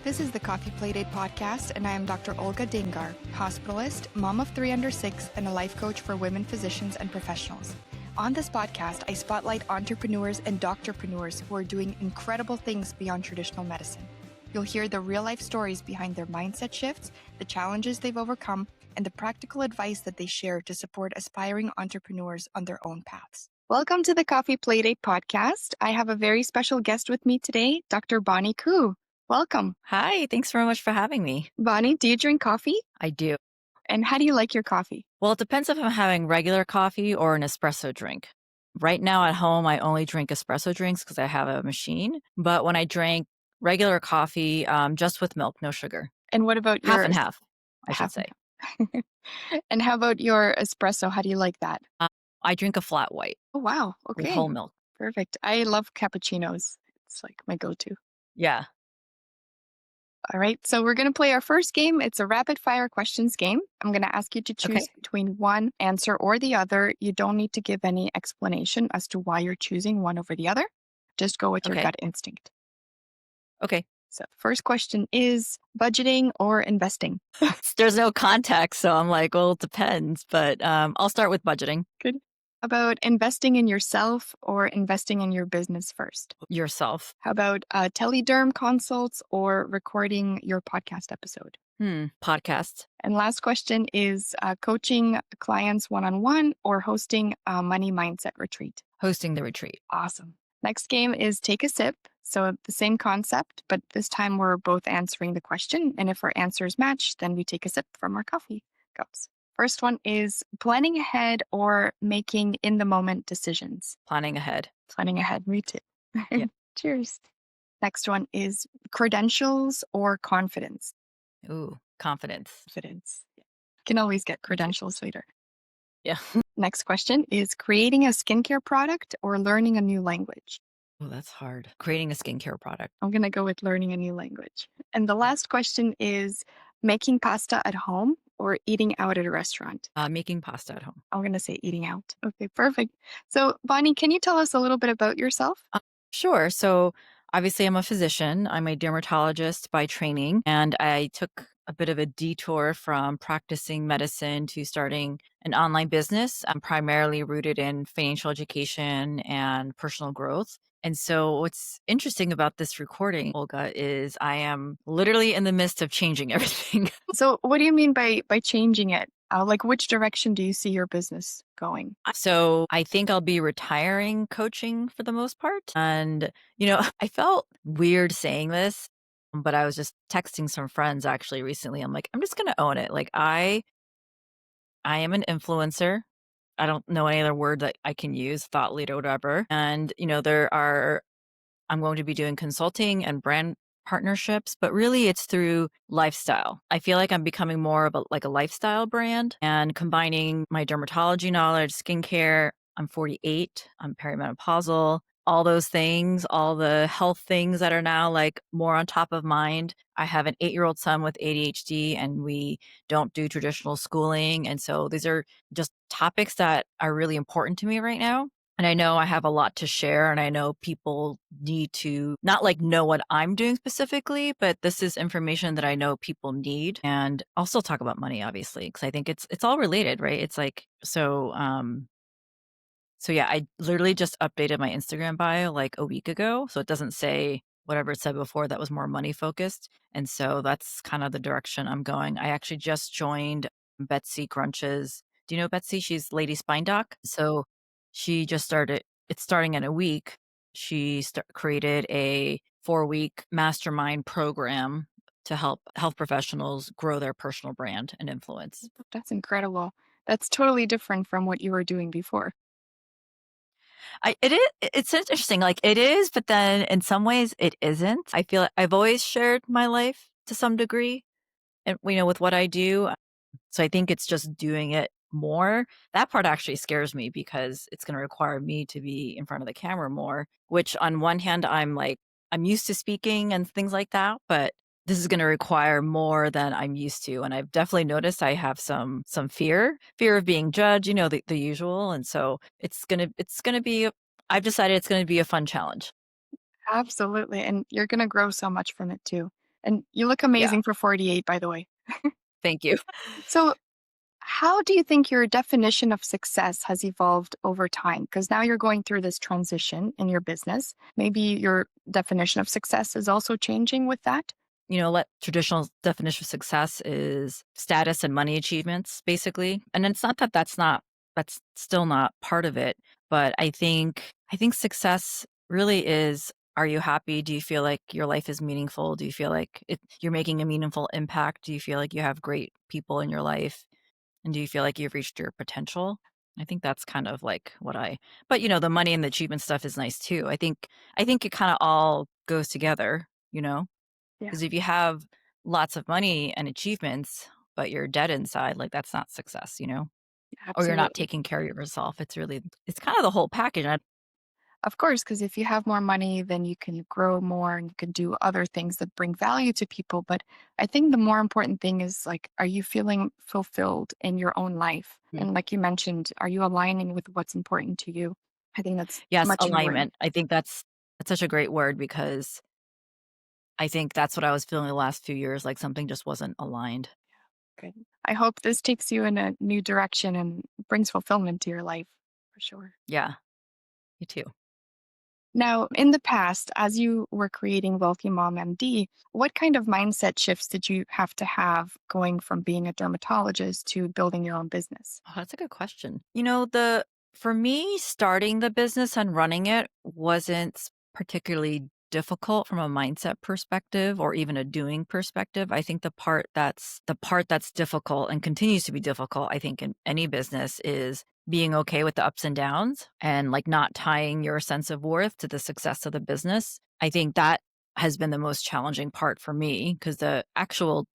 This is the Coffee Playdate podcast, and I am Dr. Olga Dengar, hospitalist, mom of 3 under 6, and a life coach for women physicians and professionals. On this podcast, I spotlight entrepreneurs and doctorpreneurs who are doing incredible things beyond traditional medicine. You'll hear the real-life stories behind their mindset shifts, the challenges they've overcome, and the practical advice that they share to support aspiring entrepreneurs on their own paths. Welcome to the Coffee Playdate podcast. I have a very special guest with me today, Dr. Bonnie Koo. Welcome. Hi, thanks very much for having me. Bonnie, do you drink coffee? I do. And how do you like your coffee? Well, it depends if I'm having regular coffee or an espresso drink. Right now at home, I only drink espresso drinks because I have a machine. But when I drink regular coffee, just with milk, no sugar. And what about Half your and half, I should say. And how about your espresso? How do you like that? I drink a flat white Oh, wow. with Okay. whole milk. Perfect. I love cappuccinos. It's like my go-to. Yeah. All right. So we're going to play our first game. It's a rapid fire questions game. I'm going to ask you to choose between one answer or the other. You don't need to give any explanation as to why you're choosing one over the other. Just go with your gut instinct. Okay. So first question is budgeting or investing? There's no context, so I'm like, well, it depends. But I'll start with budgeting. Good. About investing in yourself or investing in your business first? Yourself. How about telederm consults or recording your podcast episode? Podcast. And last question is coaching clients one-on-one or hosting a money mindset retreat? Hosting the retreat. Awesome. Next game is take a sip. So the same concept, but this time we're both answering the question. And if our answers match, then we take a sip from our coffee cups. First one is planning ahead or making in-the-moment decisions? Planning ahead. Planning ahead, me too. Yeah. Cheers. Next one is credentials or confidence? Ooh, confidence. Confidence. You can always get credentials later. Yeah. Next question is creating a skincare product or learning a new language? Oh, that's hard. Creating a skincare product. I'm going to go with learning a new language. And the last question is making pasta at home or eating out at a restaurant? Making pasta at home. I'm going to say eating out. Okay, perfect. So Bonnie, can you tell us a little bit about yourself? Sure. So obviously I'm a physician. I'm a dermatologist by training, and I took a bit of a detour from practicing medicine to starting an online business. I'm primarily rooted in financial education and personal growth. And so what's interesting about this recording, Olga, is I am literally in the midst of changing everything. So what do you mean by changing it? Like which direction do you see your business going? So I think I'll be retiring coaching for the most part. And, I felt weird saying this, but I was just texting some friends actually recently. I'm like, I'm just going to own it. Like I am an influencer. I don't know any other word that I can use, thought leader, whatever. And, I'm going to be doing consulting and brand partnerships, but really it's through lifestyle. I feel like I'm becoming more of a lifestyle brand and combining my dermatology knowledge, skincare. I'm 48, I'm perimenopausal, all those things, all the health things that are now like more on top of mind. I have an 8-year-old son with ADHD and we don't do traditional schooling. And so these are just topics that are really important to me right now. And I know I have a lot to share, and I know people need to not like know what I'm doing specifically, but this is information that I know people need. And I'll still talk about money, obviously, because I think it's all related, right? It's like, so yeah, I literally just updated my Instagram bio like a week ago. So it doesn't say whatever it said before that was more money focused. And so that's kind of the direction I'm going. I actually just joined Betsy Crunch's. Do you know Betsy? She's Lady Spine Doc. So she just started, it's starting in a week. She created a 4-week mastermind program to help health professionals grow their personal brand and influence. That's incredible. That's totally different from what you were doing before. It's interesting. Like it is, but then in some ways it isn't. I feel like I've always shared my life to some degree and, with what I do. So I think it's just doing it more. That part actually scares me because it's going to require me to be in front of the camera more, which on one hand, I'm used to speaking and things like that, but this is going to require more than I'm used to. And I've definitely noticed I have some fear of being judged, the usual. And so I've decided it's going to be a fun challenge. Absolutely. And you're going to grow so much from it too. And you look Yeah. amazing for 48, by the way. Thank you. So, how do you think your definition of success has evolved over time? Because now you're going through this transition in your business. Maybe your definition of success is also changing with that. Let traditional definition of success is status and money achievements, basically. And it's not that that's still not part of it, but I think success really is, are you happy? Do you feel like your life is meaningful? Do you feel like you're making a meaningful impact? Do you feel like you have great people in your life? And do you feel like you've reached your potential? I think that's kind of like but the money and the achievement stuff is nice too. I think it kind of all goes together, you know? Yeah, Because if you have lots of money and achievements, but you're dead inside, like, that's not success, or you're not absolutely. taking care of yourself. It's kind of the whole package. Of course, because if you have more money, then you can grow more and you can do other things that bring value to people. But I think the more important thing is like, are you feeling fulfilled in your own life? Mm. And like you mentioned, are you aligning with what's important to you? I think that's Yes, much important. alignment. I think that's such a great word because I think that's what I was feeling the last few years, like something just wasn't aligned. Good. I hope this takes you in a new direction and brings fulfillment to your life for sure. Yeah, me too. Now, in the past, as you were creating Wealthy Mom MD, what kind of mindset shifts did you have to have going from being a dermatologist to building your own business? Oh, that's a good question. The for me, starting the business and running it wasn't particularly difficult from a mindset perspective or even a doing perspective. I think the part that's difficult and continues to be difficult, I think, in any business is being okay with the ups and downs and like not tying your sense of worth to the success of the business. I think that has been the most challenging part for me because I'm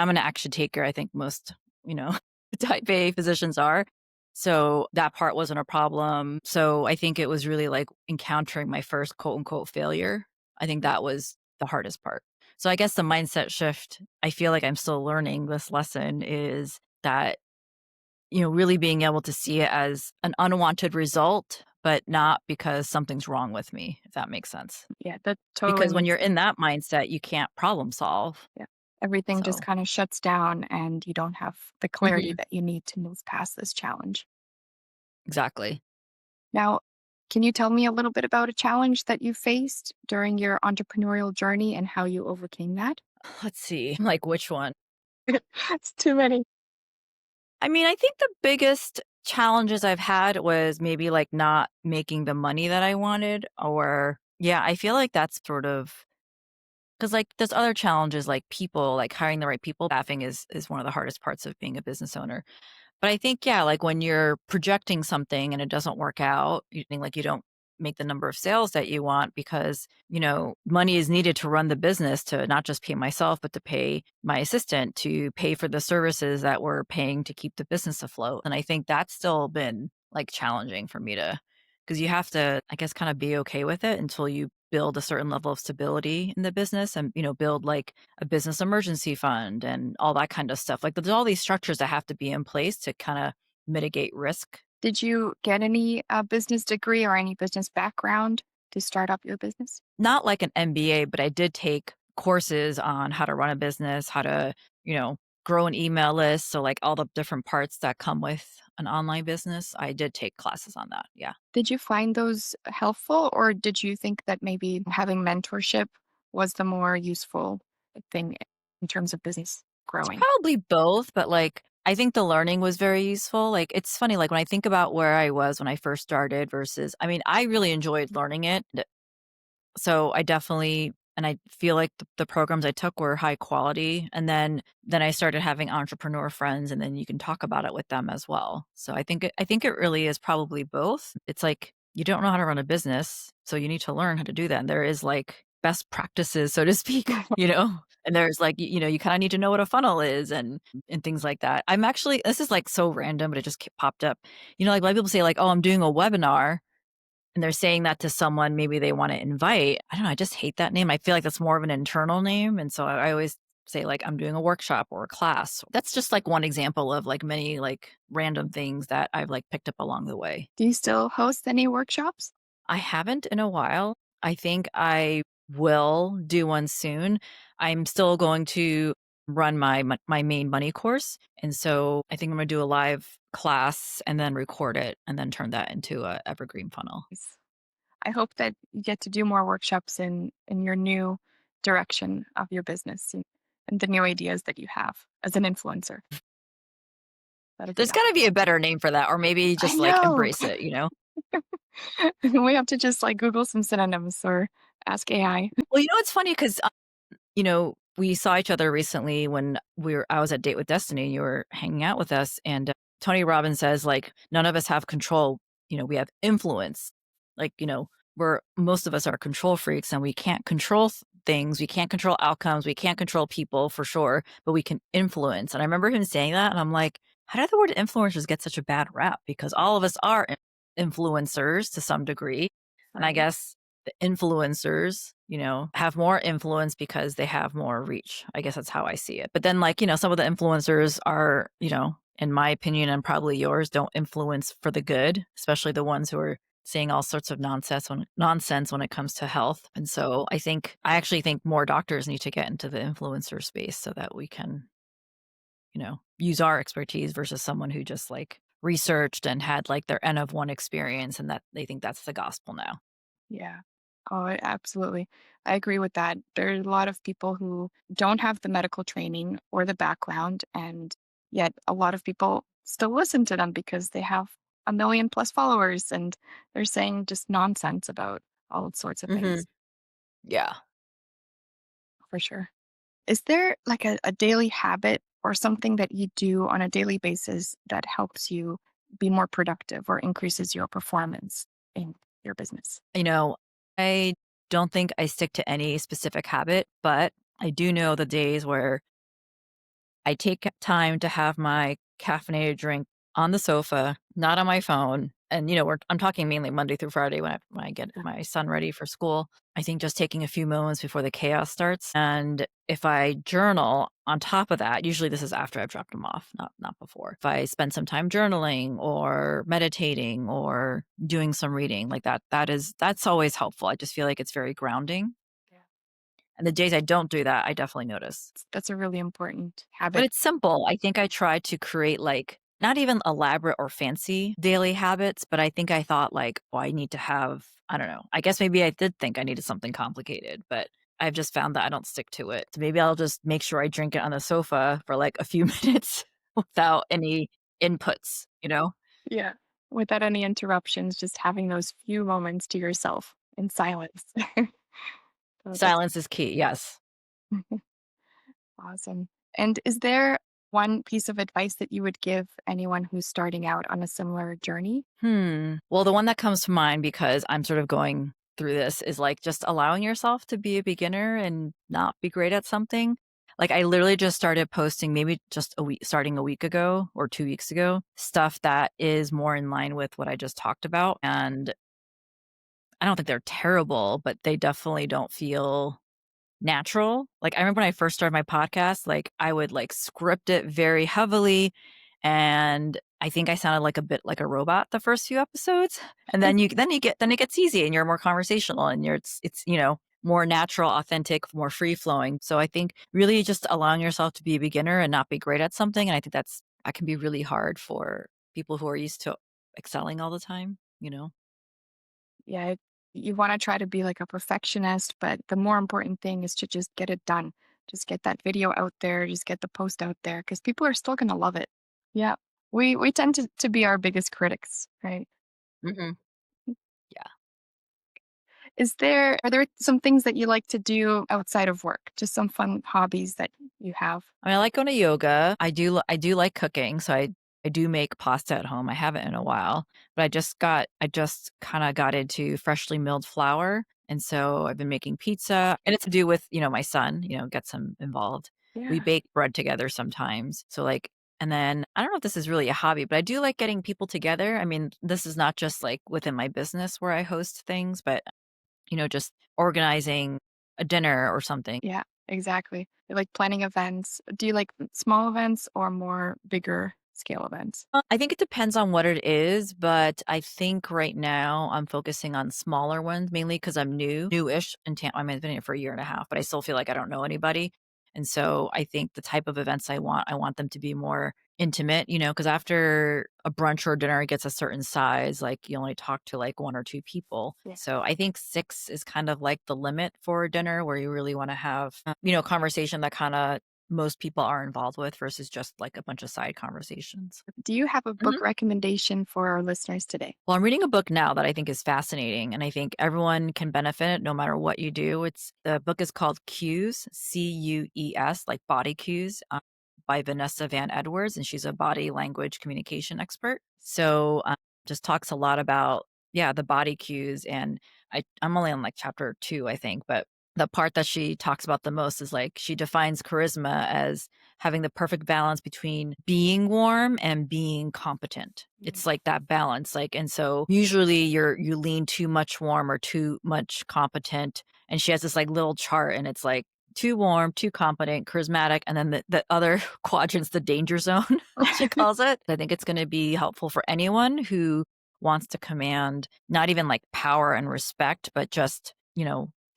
an action taker. I think most, you know, type A physicians are. So that part wasn't a problem. So I think it was really like encountering my first quote unquote failure. I think that was the hardest part. So I guess the mindset shift, I feel like I'm still learning this lesson is that, really being able to see it as an unwanted result, but not because something's wrong with me, if that makes sense. Yeah, that totally Because when makes you're sense. in that mindset, you can't problem solve. Yeah. Everything just So, kind of shuts down and you don't have the clarity mhm, that you need to move past this challenge. exactly. Now, can you tell me a little bit about a challenge that you faced during your entrepreneurial journey and how you overcame that? Let's see, like which one? It's too many. I think the biggest challenges I've had was maybe like not making the money that I wanted, or yeah, I feel like that's sort of because like there's other challenges like people, like hiring the right people. Staffing is one of the hardest parts of being a business owner. But I think, yeah, like when you're projecting something and it doesn't work out, you think like you don't make the number of sales that you want because, money is needed to run the business to not just pay myself, but to pay my assistant, to pay for the services that we're paying to keep the business afloat. And I think that's still been like challenging for me to, because you have to, I guess, kind of be okay with it until you build a certain level of stability in the business and, build like a business emergency fund and all that kind of stuff. Like there's all these structures that have to be in place to kind of mitigate risk. Did you get any business degree or any business background to start up your business? Not like an MBA, but I did take courses on how to run a business, how to, grow an email list. So like all the different parts that come with an online business, I did take classes on that. Yeah. Did you find those helpful, or did you think that maybe having mentorship was the more useful thing in terms of business It's growing? probably both, but like I think the learning was very useful. Like it's funny, like when I think about where I was when I first started versus, I really enjoyed learning it. So I definitely and I feel like the programs I took were high quality. And then I started having entrepreneur friends and then you can talk about it with them as well. So I think it really is probably both. It's like you don't know how to run a business, so you need to learn how to do that. And there is like best practices, so to speak, And there's like you kind of need to know what a funnel is and things like that. I'm actually this is like so random, but it just popped up. Like a lot of people say like, "Oh, I'm doing a webinar." And they're saying that to someone maybe they wanna invite. I don't know, I just hate that name. I feel like that's more of an internal name, and so I always say, like, I'm doing a workshop or a class. That's just, like, one example of, like, many, like, random things that I've, like, picked up along the way. Do you still host any workshops? I haven't in a while. I think I will do one soon. I'm still going to run my main money course, and so I think I'm gonna do a live class and then record it and then turn that into a evergreen funnel. I hope that you get to do more workshops in your new direction of your business and the new ideas that you have as an influencer. That'd be There's gotta be awesome. a better name for that, or maybe I just, like, know. embrace it, you know? We have to just like Google some synonyms or ask AI. Well, you know, it's funny 'cause, we saw each other recently when I was at Date with Destiny, and you were hanging out with us, and, Tony Robbins says, like, "None of us have control, we have influence." Like, most of us are control freaks, and we can't control things, we can't control outcomes, we can't control people for sure, but we can influence, and I remember him saying that, and I'm like, "How did the word influencers get such a bad rap?" Because all of us are influencers to some degree, and I Right. guess the influencers, have more influence because they have more reach. I guess that's how I see it. But then, like, some of the influencers are, in my opinion and probably yours, don't influence for the good, especially the ones who are saying all sorts of nonsense when it comes to health. And so I actually think more doctors need to get into the influencer space so that we can, use our expertise versus someone who just like researched and had like their N of one experience and that they think that's the gospel now. Yeah. Oh, absolutely. I agree with that. There are a lot of people who don't have the medical training or the background, and yet a lot of people still listen to them because they have a million plus followers and they're saying just nonsense about all sorts of Mhm. things, Yeah. for sure. Is there like a daily habit or something that you do on a daily basis that helps you be more productive or increases your performance in your business? You know, I don't think I stick to any specific habit, but I do know the days where I take time to have my caffeinated drink on the sofa, not on my phone. And, I'm talking mainly Monday through Friday when I get Yeah. my son ready for school. I think just taking a few moments before the chaos starts. And if I journal on top of that, usually this is after I've dropped him off, not before. If I spend some time journaling or meditating or doing some reading like that, that's always helpful. I just feel like it's very grounding. Yeah. And the days I don't do that, I definitely notice. That's a really important But habit. it's simple. I think I tried to create, like, not even elaborate or fancy daily habits, but I think I thought, like, "Oh, I need to have" I don't know. I guess maybe I did think I needed something complicated, but I've just found that I don't stick to it. So maybe I'll just make sure I drink it on the sofa for, like, a few minutes without any inputs, you know? Yeah. Without any interruptions, just having those few moments to yourself in silence. Oh, that's Silence is key, yes. awesome. And is there one piece of advice that you would give anyone who's starting out on a similar journey? Well, the one that comes to mind because I'm sort of going through this is like just allowing yourself to be a beginner and not be great at something. Like I literally just started posting maybe just starting a week ago or 2 weeks ago, stuff that is more in line with what I just talked about. And I don't think they're terrible, but they definitely don't feel natural. Like, I remember when I first started my podcast, like, I would, like, script it very heavily, and I think I sounded like a bit like a robot the first few episodes, and then it gets easy and you're more conversational and it's more natural, authentic, more free flowing. So I think really just allowing yourself to be a beginner and not be great at something, and I think that can be really hard for people who are used to excelling all the time, you know? Yeah, you want to try to be like a perfectionist, but the more important thing is to just get it done. Just get that video out there, just get the post out there because people are still going to love it. Yeah. We tend to be our biggest critics, right? Mhm. Yeah. Are there some things that you like to do outside of work? Just some fun hobbies that you have? I mean, I like going to yoga. I do like cooking, so I do make pasta at home. I haven't in a while, but I just kind of got into freshly milled flour, and so I've been making pizza, and it's to do with my son. Gets him involved. We Yeah. bake bread together sometimes. So like, and then I don't know if this is really a hobby, but I do like getting people together. I mean, this is not just like within my business where I host things, but just organizing a dinner or something. Yeah, exactly. You like planning events. Do you like small events or more bigger? scale events? I think it depends on what it is, but I think right now I'm focusing on smaller ones, mainly because I'm newish in Tampa. I mean, I've been here for a year and a half, but I still feel like I don't know anybody. And so I think the type of events I want them to be more intimate, because after a brunch or dinner, it gets a certain size, like you only talk to like one or two people. Yeah. So I think 6 is kind of like the limit for a dinner where you really want to have, conversation that kind of most people are involved with versus just like a bunch of side conversations. Do you have a Mhm. book recommendation for our listeners today? Well, I'm reading a book now that I think is fascinating, and I think everyone can benefit no matter what you do. The book is called Cues, Cues, like body cues, by Vanessa Van Edwards, and she's a body language communication expert. So, just talks a lot about the body cues, and I'm only on like chapter 2, I think, but the part that she talks about the most is like she defines charisma as having the perfect balance between being warm and being competent. It's like that balance. Like, and so usually you lean too much warm or too much competent. And she has this like little chart and it's like too warm, too competent, charismatic. And then the other quadrant's the danger zone, she calls it. I think it's going to be helpful for anyone who wants to command not even like power and respect, but just,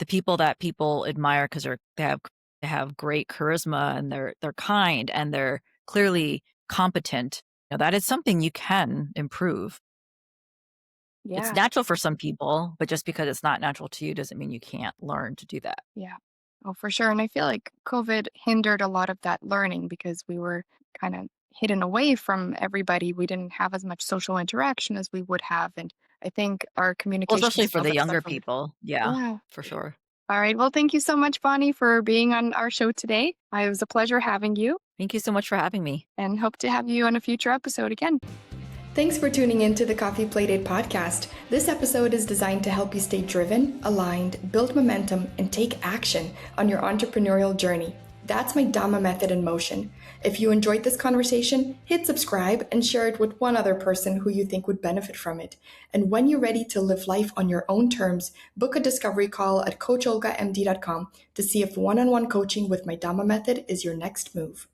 the people that people admire because they have great charisma and they're kind and they're clearly competent. That is something you can improve. It's Yeah. natural for some people, but just because it's not natural to you doesn't mean you can't learn to do that. Yeah. Oh, for sure. And I feel like COVID hindered a lot of that learning because we were kind of hidden away from everybody. We didn't have as much social interaction as we would have. And I think our Well, communication especially for skills the have younger suffered. people. Yeah, Yeah. for sure. All right. Well, thank you so much, Bonnie, for being on our show today. It was a pleasure having you Thank you so much for having me. and hope to have you on a future episode again. Thanks for tuning in to the Coffee Playdate podcast. This episode is designed to help you stay driven, aligned, build momentum, and take action on your entrepreneurial journey. That's my Dhamma method in motion. If you enjoyed this conversation, hit subscribe and share it with one other person who you think would benefit from it. And when you're ready to live life on your own terms, book a discovery call at coacholgamd.com to see if one-on-one coaching with my Dhamma method is your next move.